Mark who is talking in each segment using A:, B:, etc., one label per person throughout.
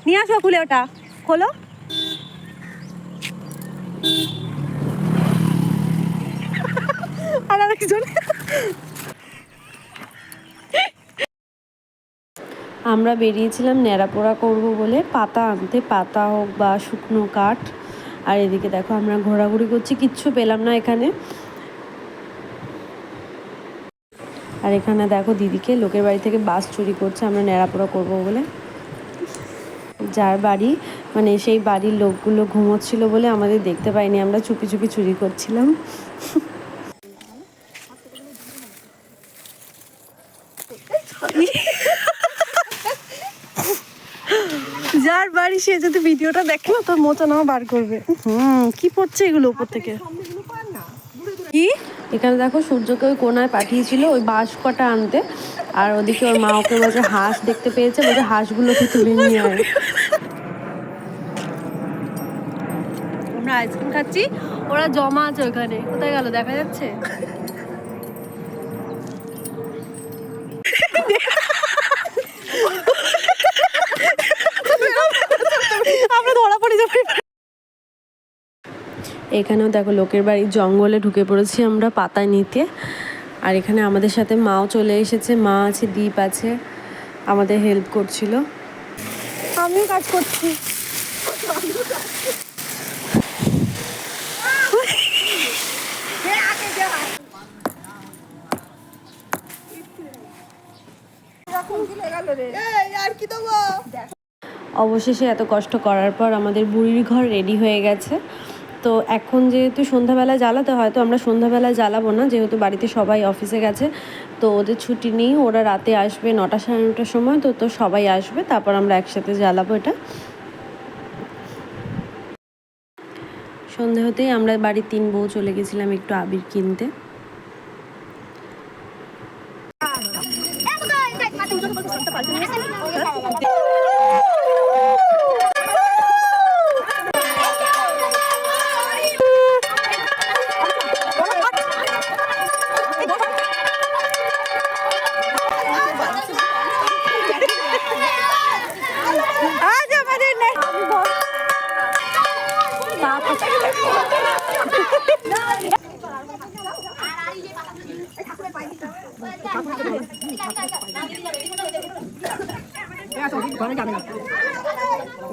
A: নিয়ে আসো, খুলে ওটা খোলো। আর আরেকজন। আমরা বেরিয়েছিলাম ন্যাড়াপোড়া করব বলে পাতা আনতে, পাতা হোক বা শুকনো কাঠ। আর এদিকে দেখো আমরা ঘোরাঘুরি করছি, কিচ্ছু পেলাম না এখানে। আর এখানে দেখো দিদিকে লোকের বাড়ি থেকে বাস চুরি করছে আমরা ন্যাড়াপোড়া করব বলে। যার বাড়ি মানে সেই বাড়ির লোকগুলো ঘুমোচ্ছিল বলে আমাদের দেখতে পাইনি, আমরা চুপি চুপি চুরি করছিলাম। যার বাড়ি সে যদি ভিডিওটা দেখে না তোর মোচা নামা বার করবে। কি পড়ছে এগুলো উপর থেকে? কি এখানে দেখো সূর্যকে ওই কোনায় পাঠিয়েছিল ওই বাঁশ কটা আনতে, আর ওদিকে ওর মা ওকে বলছে হাঁস দেখতে পেয়েছে, বলছে হাঁসগুলোকে তুলে নিয়ে আয়। আমরা আইসক্রিম খাচ্ছি, ওরা জমা আছে ওখানে। কোথায় গেল দেখা যাচ্ছে? আমরা ধরা পড়ে যাবো। এখানেও দেখো লোকের বাড়ির জঙ্গলে ঢুকে পড়েছি আমরা পাতা নিতে। আর এখানে আমাদের সাথে মাও চলে এসেছে, মা আছে, দীপ আছে, আমাদের হেল্প করছিল। আমিও কাজ করছি। অবশেষে এত কষ্ট করার পর আমাদের বুড়ির ঘর রেডি হয়ে গেছে। তো এখন যেহেতু সন্ধ্যাবেলা জ্বালাতে হয়, তো আমরা সন্ধ্যাবেলা জ্বালাবো না, যেহেতু বাড়িতে সবাই অফিসে গেছে। তো ওদের ছুটি নেই, ওরা রাতে আসবে 9টা সাড়ে 9টার সময়। তো সবাই আসবে, তারপর আমরা একসাথে জ্বালাবো এটা। সন্ধে হতেই আমরা বাড়ির 3 বউ চলে গেছিলাম একটু আবির কিনতে।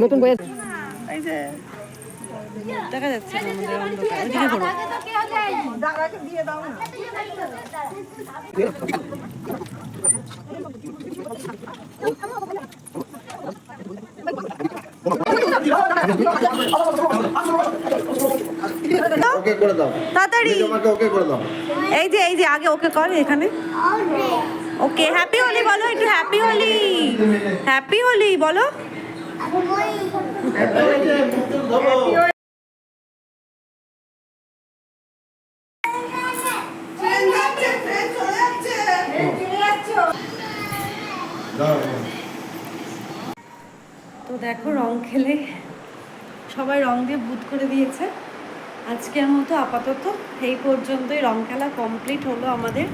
A: নতুন বই দেখা যাচ্ছে না আমাদের অন্ধকার। ওদিকে করো। তাড়াতাড়ি এই যে আগে ওকে কর এখানে। ওকে হ্যাপি হোলি বলো, একটু হ্যাপি হোলি, হ্যাপি হোলি বলো। তো দেখো রং খেলে সবাই রং দিয়ে বুট করে দিয়েছে। আজকের মতো আপাতত এই পর্যন্তই রং খেলা কমপ্লিট হলো আমাদের।